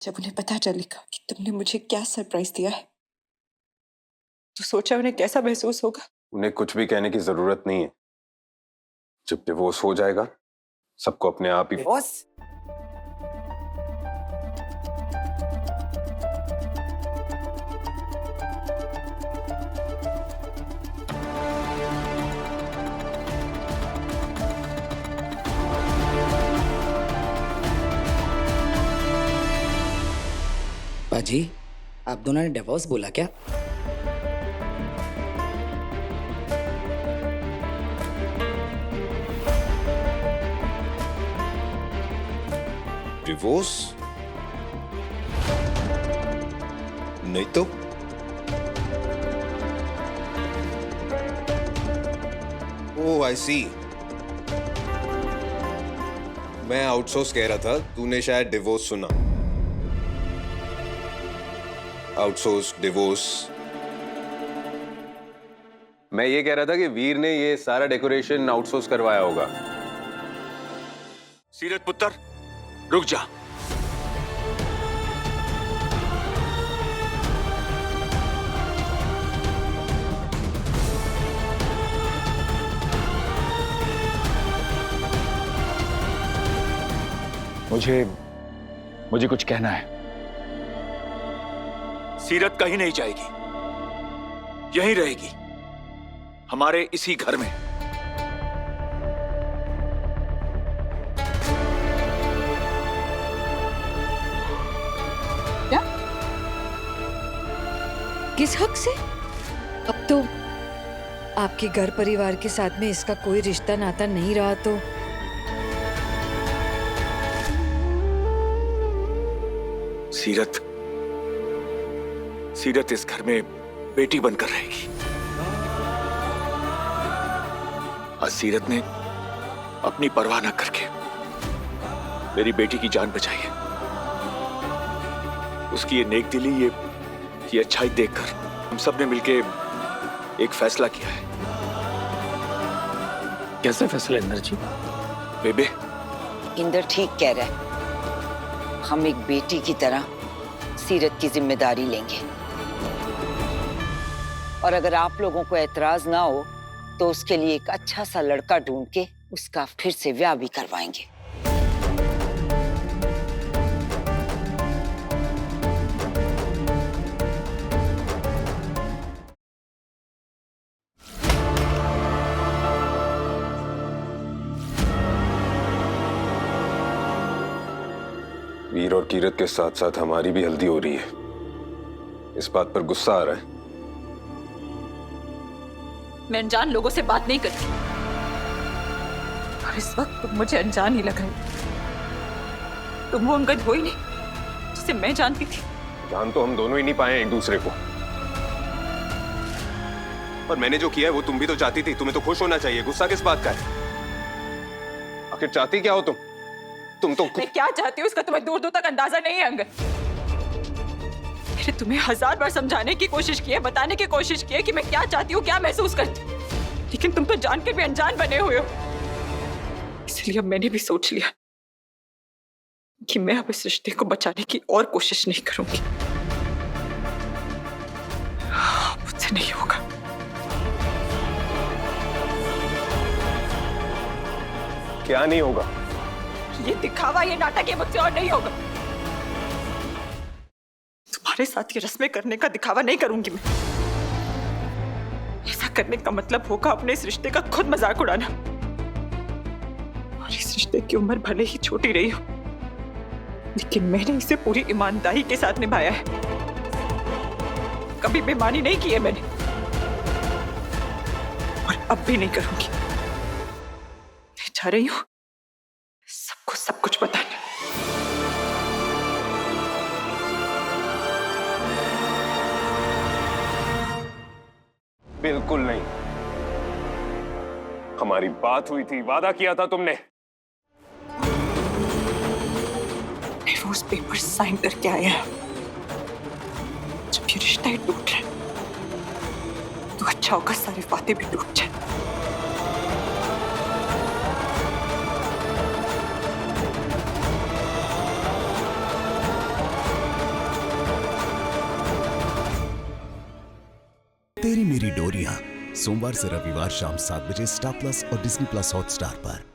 जब उन्हें पता चलेगा कि तुमने मुझे क्या सरप्राइज दिया है तो सोचा उन्हें कैसा महसूस होगा। उन्हें कुछ भी कहने की जरूरत नहीं है। जब डिवोर्स हो जाएगा सबको अपने आप ही। बॉस, बाजी, आप दोनों ने डिवोर्स बोला क्या? डिवोर्स? नहीं तो ओह आई सी। मैं आउटसोर्स कह रहा था, तूने शायद डिवोर्स सुना। Outsource divorce. मैं ये कह रहा था कि वीर ने ये सारा डेकोरेशन आउटसोर्स करवाया होगा। सीरत पुत्र, रुक जा। मुझे कुछ कहना है। सीरत कहीं नहीं जाएगी, यहीं रहेगी, हमारे इसी घर में। क्या? किस हक से? अब तो आपके घर परिवार के साथ में इसका कोई रिश्ता नाता नहीं रहा तो सीरत इस घर में बेटी बनकर रहेगी। आज सीरत ने अपनी परवाह न करके मेरी बेटी की जान बचाई है। उसकी ये नेक दिली, ये अच्छाई देखकर हम सब ने मिलके एक फैसला किया है। कैसे फैसला इंदर जी? बेबे, इंदर ठीक कह रहा है। हम एक बेटी की तरह सीरत की जिम्मेदारी लेंगे और अगर आप लोगों को एतराज ना हो तो उसके लिए एक अच्छा सा लड़का ढूंढ के उसका फिर से ब्याह भी करवाएंगे। वीर और कीरत के साथ साथ हमारी भी हल्दी हो रही है। इस बात पर गुस्सा आ रहा है। मैं अनजान लोगों से बात नहीं करती और इस वक्त तुम मुझे अनजान ही लग रही। तुम वो अंगद हो ही नहीं जिसे मैं जानती थी। जान तो हम दोनों ही नहीं पाए एक दूसरे को। पर मैंने जो किया है वो तुम भी तो चाहती थी। तुम्हें तो खुश होना चाहिए, गुस्सा किस बात का है? आखिर चाहती क्या हो तुम? तुम तो मैं क्या चाहती हूँ उसका तुम्हें दूर दूर तक अंदाजा नहीं है अंगद। मैंने तुम्हें 1000 बार समझाने की कोशिश की है, बताने की कोशिश की है कि मैं क्या चाहती हूँ, क्या महसूस करती हूँ, लेकिन तुम तो जान के भी अनजान बने हुए हो। इसलिए अब मैंने भी सोच लिया कि मैं अब इस रिश्ते को बचाने की और कोशिश नहीं करूंगी। मुझसे नहीं होगा। क्या नहीं होगा? ये दिखावा, ये नाटक, ये मुझसे और नहीं होगा। तुम्हारे साथ ये रस्में करने का दिखावा नहीं करूंगी मैं। ऐसा करने का मतलब होगा अपने इस रिश्ते का खुद मजाक उड़ाना। और इस रिश्ते की उम्र भले ही छोटी रही हो, लेकिन मैंने इसे पूरी ईमानदारी के साथ निभाया है। कभी बेईमानी नहीं की है मैंने, और अब भी नहीं करूंगी। मैं जा रही हूं सबको सब कुछ बताने। बिल्कुल नहीं। हमारी बात हुई थी, वादा किया था तुमने। डिवोर्स पेपर साइन करके आया है। जब ये रिश्ता ही टूट रहा है तो अच्छा होगा सारे वादे भी टूट जाए। तेरी मेरी डोरियां सोमवार से रविवार शाम 7 बजे स्टार प्लस और डिज्नी प्लस हॉटस्टार पर।